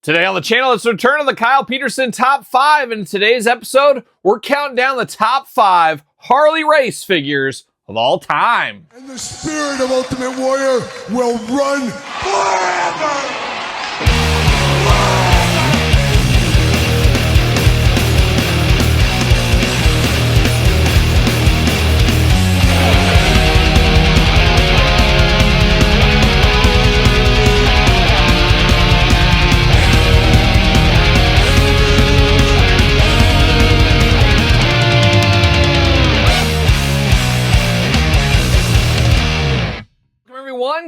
Today on the channel, it's a return of the Kyle Peterson Top 5. In today's episode, we're counting down the top 5 Harley race figures of all time. And the spirit of Ultimate Warrior will run forever!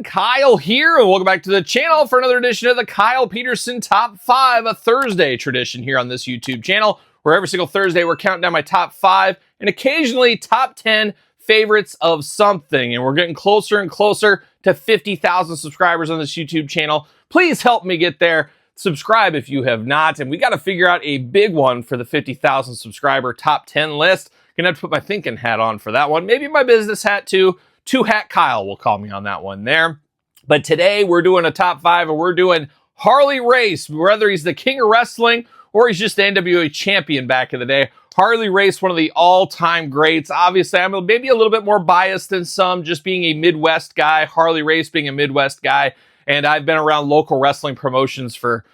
Kyle here, and welcome back to the channel for another edition of the Kyle Peterson Top 5, a Thursday tradition here on this YouTube channel, where every single Thursday we're counting down my top 5 and occasionally top 10 favorites of something. And we're getting closer and closer to 50,000 subscribers on this YouTube channel. Please help me get there. Subscribe if you have not. And we got to figure out a big one for the 50,000 subscriber top 10 list. Gonna have to put my thinking hat on for that one. Maybe my business hat too. Two-Hat Kyle will call me on that one there. But today we're doing a top 5 and we're doing Harley Race. Whether he's the king of wrestling or he's just the NWA champion back in the day, Harley Race, one of the all-time greats. Obviously, I'm maybe a little bit more biased than some, just being a Midwest guy, Harley Race being a Midwest guy. And I've been around local wrestling promotions for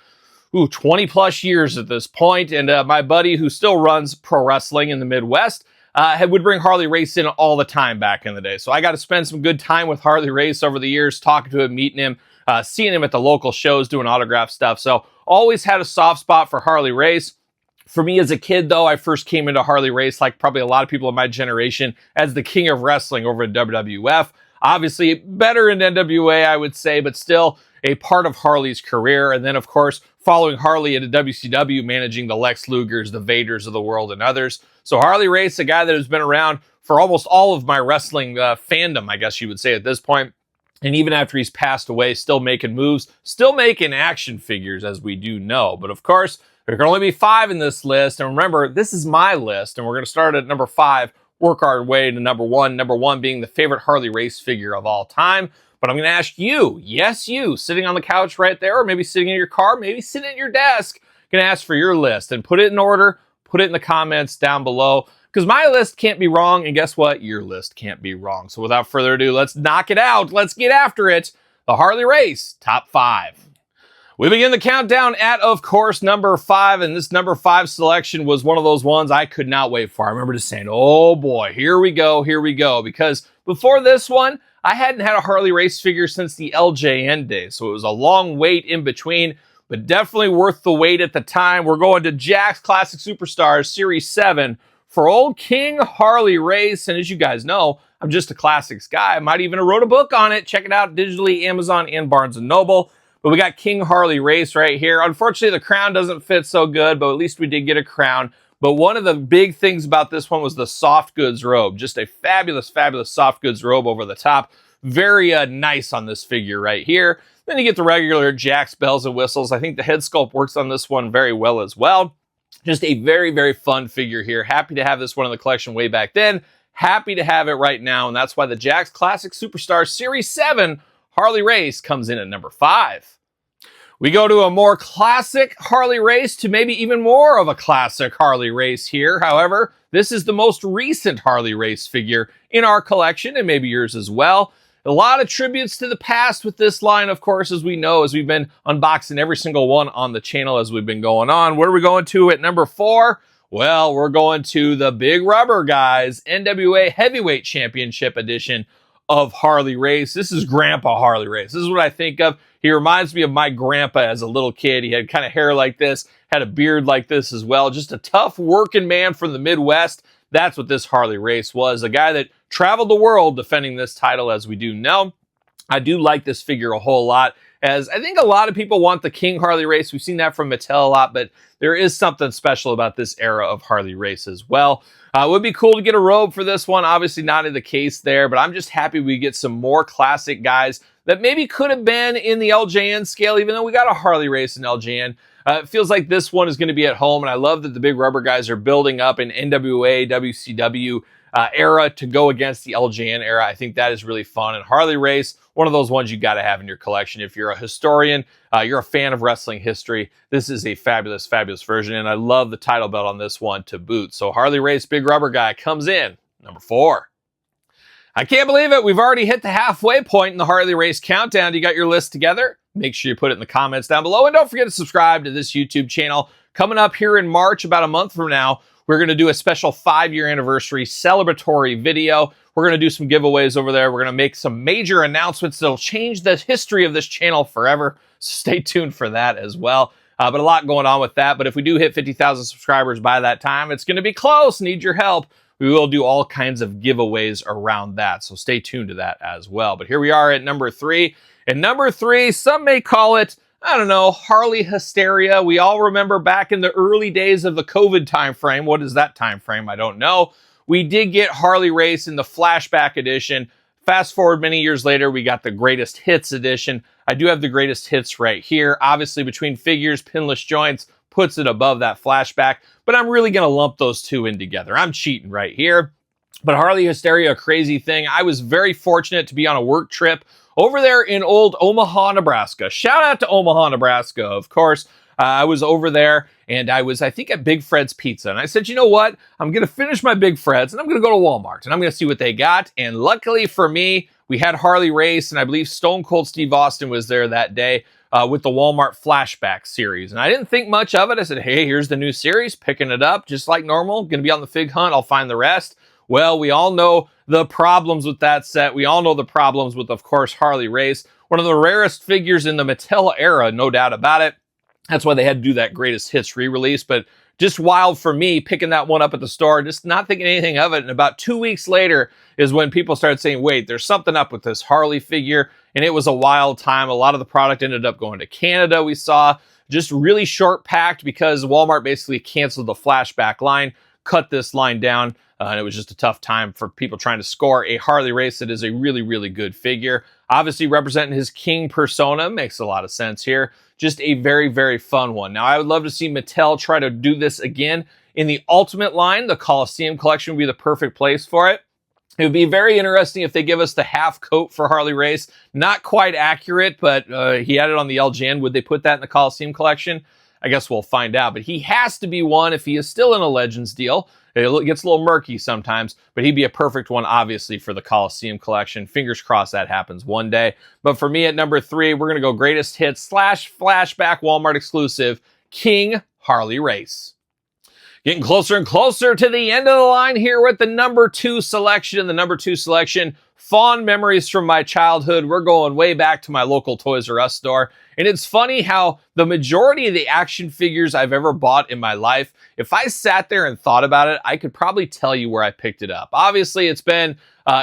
20 plus years at this point. And my buddy who still runs pro wrestling in the Midwest would bring Harley Race in all the time back in the day. So I got to spend some good time with Harley Race over the years, talking to him, meeting him, seeing him at the local shows, doing autograph stuff. So always had a soft spot for Harley Race. For me as a kid, though, I first came into Harley Race, like probably a lot of people in my generation, as the king of wrestling over at WWF. Obviously, better in NWA, I would say, but still a part of Harley's career. And then, of course, following Harley into WCW, managing the Lex Lugers, the Vaders of the world, and others. So Harley Race, a guy that has been around for almost all of my wrestling fandom, I guess you would say at this point. And even after he's passed away, still making moves, still making action figures, as we do know. But of course, there can only be 5 in this list. And remember, this is my list, and we're going to start at number 5, work our way to number 1. Number 1 being the favorite Harley Race figure of all time. But I'm going to ask you, yes, you, sitting on the couch right there, or maybe sitting in your car, maybe sitting at your desk, going to ask for your list and put it in order, put it in the comments down below, because my list can't be wrong, and guess what? Your list can't be wrong. So without further ado, let's knock it out. Let's get after it. The Harley Race Top 5. We begin the countdown at, of course, number 5, and this number 5 selection was one of those ones I could not wait for. I remember just saying, oh boy, here we go, because before this one, I hadn't had a Harley Race figure since the LJN days, so it was a long wait in between, but definitely worth the wait at the time. We're going to Jakks Classic Superstars Series 7 for old King Harley Race, and as you guys know, I'm just a classics guy. I might even have wrote a book on it. Check it out digitally, Amazon and Barnes & Noble. But we got King Harley Race right here. Unfortunately, the crown doesn't fit so good, but at least we did get a crown. But one of the big things about this one was the soft goods robe. Just a fabulous, fabulous soft goods robe over the top. Very nice on this figure right here. Then you get the regular Jakks bells and whistles. I think the head sculpt works on this one very well as well. Just a very, very fun figure here. Happy to have this one in the collection way back then. Happy to have it right now. And that's why the Jakks Classic Superstar Series 7 Harley Race comes in at number 5. We go to a more classic Harley Race to maybe even more of a classic Harley Race here. However, this is the most recent Harley Race figure in our collection, and maybe yours as well. A lot of tributes to the past with this line, of course, as we know, as we've been unboxing every single one on the channel as we've been going on. What are we going to at number 4? Well, we're going to the Big Rubber Guys NWA Heavyweight Championship Edition of Harley Race. This is Grandpa Harley Race. This is what I think of. He reminds me of my grandpa as a little kid. He had kind of hair like this, had a beard like this as well. Just a tough working man from the Midwest. That's what this Harley Race was. A guy that traveled the world defending this title, as we do know. I do like this figure a whole lot, as I think a lot of people want the King Harley Race. We've seen that from Mattel a lot, but there is something special about this era of Harley Race as well. It would be cool to get a robe for this one. Obviously not in the case there, but I'm just happy we get some more classic guys that maybe could have been in the LJN scale, even though we got a Harley Race in LJN. It feels like this one is going to be at home, and I love that the Big Rubber Guys are building up in NWA, WCW, era to go against the LJN era. I think that is really fun. And Harley Race, one of those ones you got to have in your collection. If you're a historian, you're a fan of wrestling history, this is a fabulous, fabulous version. And I love the title belt on this one to boot. So Harley Race Big Rubber Guy comes in number 4. I can't believe it. We've already hit the halfway point in the Harley Race countdown. You got your list together? Make sure you put it in the comments down below. And don't forget to subscribe to this YouTube channel. Coming up here in March, about a month from now, we're going to do a special 5-year anniversary celebratory video. We're going to do some giveaways over there. We're going to make some major announcements that'll change the history of this channel forever. So stay tuned for that as well. But a lot going on with that. But if we do hit 50,000 subscribers by that time, it's going to be close. Need your help. We will do all kinds of giveaways around that. So stay tuned to that as well. But here we are at number 3. And number 3, some may call it, I don't know, Harley hysteria. We all remember back in the early days of the COVID time frame. What is that time frame? I don't know. We did get Harley Race in the flashback edition. Fast forward many years later, we got the greatest hits edition. I do have the greatest hits right here. Obviously, between figures, pinless joints, puts it above that flashback. But I'm really going to lump those two in together. I'm cheating right here. But Harley hysteria, a crazy thing. I was very fortunate to be on a work trip over there in old Omaha, Nebraska. Shout out to Omaha, Nebraska, of course. I was over there, and I think, at Big Fred's Pizza. And I said, you know what? I'm going to finish my Big Fred's, and I'm going to go to Walmart, and I'm going to see what they got. And luckily for me, we had Harley Race, and I believe Stone Cold Steve Austin was there that day with the Walmart Flashback series. And I didn't think much of it. I said, hey, here's the new series, picking it up, just like normal. Going to be on the fig hunt. I'll find the rest. Well, we all know the problems with that set. We all know the problems with, of course, Harley Race. One of the rarest figures in the Mattel era, no doubt about it. That's why they had to do that greatest hits re-release. But just wild for me, picking that one up at the store, just not thinking anything of it. And about 2 weeks later is when people started saying, wait, there's something up with this Harley figure. And it was a wild time. A lot of the product ended up going to Canada, we saw. Just really short packed because Walmart basically canceled the flashback line, cut this line down. And it was just a tough time for people trying to score a Harley Race that is a really, really good figure. Obviously representing his king persona makes a lot of sense here. Just a very, very fun one. Now, I would love to see Mattel try to do this again in the Ultimate line. The Coliseum collection would be the perfect place for it. It would be very interesting if they give us the half coat for Harley Race. Not quite accurate, but he had it on the LJN. Would they put that in the Coliseum collection? I guess we'll find out. But he has to be one if he is still in a Legends deal. It gets a little murky sometimes, but he'd be a perfect one, obviously, for the Coliseum collection. Fingers crossed that happens one day. But for me at number 3, we're going to go greatest hits / flashback Walmart exclusive, King Harley Race. Getting closer and closer to the end of the line here with the number 2 selection. The number 2 selection, fond memories from my childhood. We're going way back to my local Toys R Us store. And it's funny how the majority of the action figures I've ever bought in my life, if I sat there and thought about it, I could probably tell you where I picked it up. Obviously, it's been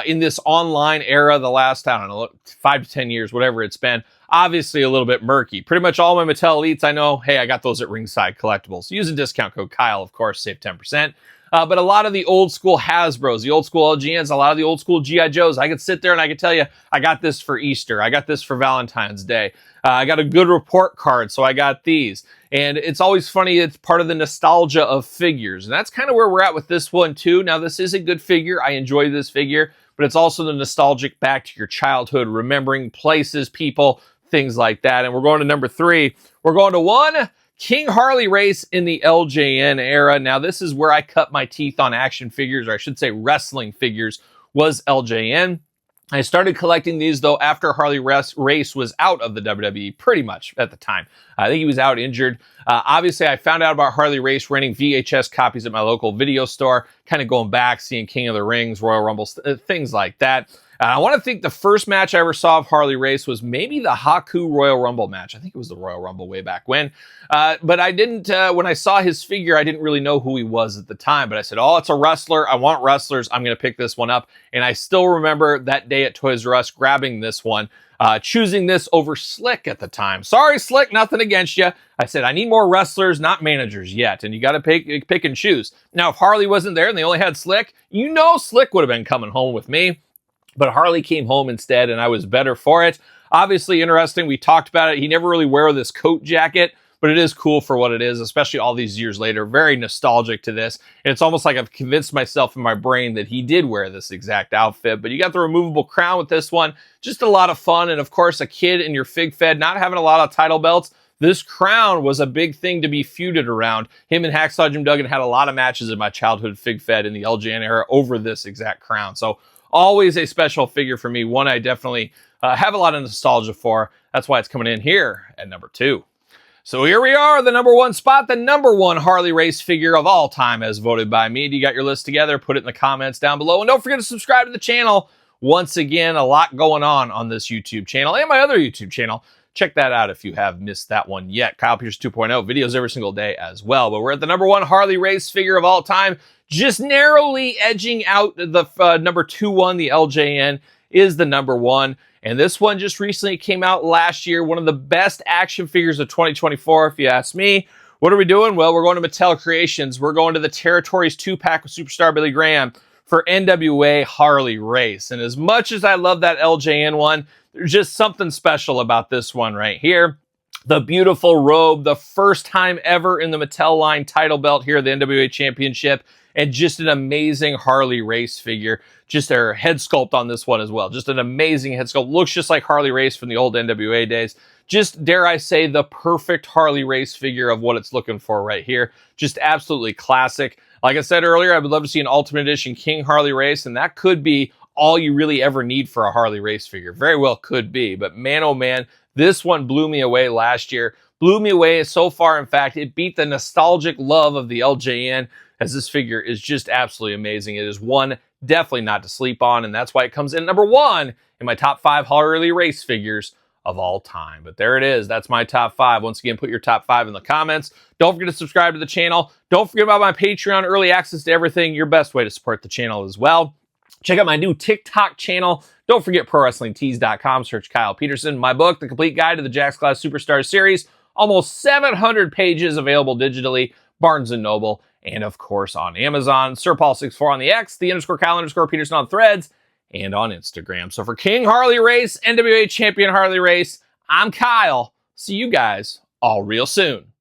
in this online era the last, I don't know, 5 to 10 years, whatever it's been. Obviously, a little bit murky. Pretty much all my Mattel Elites I know, hey, I got those at Ringside Collectibles. Use the discount code Kyle, of course, save 10%. But a lot of the old school Hasbros, the old school LGNs, a lot of the old school G.I. Joes, I could sit there and I could tell you, I got this for Easter. I got this for Valentine's Day. I got a good report card, so I got these. And it's always funny, it's part of the nostalgia of figures. And that's kind of where we're at with this one, too. Now, this is a good figure. I enjoy this figure. But it's also the nostalgic back to your childhood, remembering places, people, things like that. And we're going to number 3. We're going to 1, King Harley Race in the LJN era. Now, this is where I cut my teeth on action figures, or I should say wrestling figures, was LJN. I started collecting these, though, after Harley Race was out of the WWE, pretty much at the time. I think he was out injured. Obviously, I found out about Harley Race renting VHS copies at my local video store, kind of going back, seeing King of the Rings, Royal Rumble, things like that. I want to think the first match I ever saw of Harley Race was maybe the Haku Royal Rumble match. I think it was the Royal Rumble way back when. But I didn't, when I saw his figure, I didn't really know who he was at the time. But I said, oh, it's a wrestler. I want wrestlers. I'm going to pick this one up. And I still remember that day at Toys R Us grabbing this one, choosing this over Slick at the time. Sorry, Slick, nothing against you. I said, I need more wrestlers, not managers yet. And you got to pick and choose. Now, if Harley wasn't there and they only had Slick, you know Slick would have been coming home with me. But Harley came home instead, and I was better for it. Obviously interesting. We talked about it. He never really wore this coat jacket, but but it is cool for what it is, especially all these years later. Very nostalgic to this. And it's almost like I've convinced myself in my brain that he did wear this exact outfit. But you got the removable crown with this one. Just a lot of fun. And of course, a kid in your fig fed, not having a lot of title belts. This crown was a big thing to be feuded around. Him and Hacksaw Jim Duggan had a lot of matches in my childhood fig fed in the LJN era over this exact crown. So always a special figure for me. One I definitely have a lot of nostalgia for. That's why it's coming in here at number 2. So here we are, the number 1 spot, the number 1 Harley race figure of all time as voted by me. You got your list together, put it in the comments down below. And don't forget to subscribe to the channel. Once again, a lot going on this YouTube channel and my other YouTube channel. Check that out if you have missed that one yet. Kyle Peterson 2.0 videos every single day as well. But we're at the number 1 Harley race figure of all time. Just narrowly edging out the number 2 one, the LJN, is the number 1. And this one just recently came out last year. One of the best action figures of 2024, if you ask me. What are we doing? Well, we're going to Mattel Creations. We're going to the Territories 2-pack with Superstar Billy Graham for NWA Harley Race. And as much as I love that LJN one, there's just something special about this one right here. The beautiful robe, the first time ever in the Mattel line title belt here, the NWA Championship, and just an amazing Harley race figure. Just their head sculpt on this one as well. Just an amazing head sculpt. Looks just like Harley Race from the old NWA days. Just, dare I say, the perfect Harley race figure of what it's looking for right here. Just absolutely classic. Like I said earlier, I would love to see an Ultimate Edition King Harley Race, and that could be all you really ever need for a Harley race figure. Very well could be, but man, oh man, this one blew me away last year. Blew me away so far, in fact, it beat the nostalgic love of the LJN, as this figure is just absolutely amazing. It is one definitely not to sleep on, and that's why it comes in number 1 in my top 5 Harley race figures of all time. But there it is. That's my top 5. Once again, put your top 5 in the comments. Don't forget to subscribe to the channel. Don't forget about my Patreon, early access to everything, your best way to support the channel as well. Check out my new TikTok channel. Don't forget ProWrestlingTees.com. Search Kyle Peterson. My book, The Complete Guide to the Jakks Class Superstar Series. Almost 700 pages available digitally. Barnes & Noble. And of course on Amazon. SirPaul64 on the X. _Kyle_Peterson on Threads. And on Instagram. So for King Harley Race, NWA Champion Harley Race, I'm Kyle. See you guys all real soon.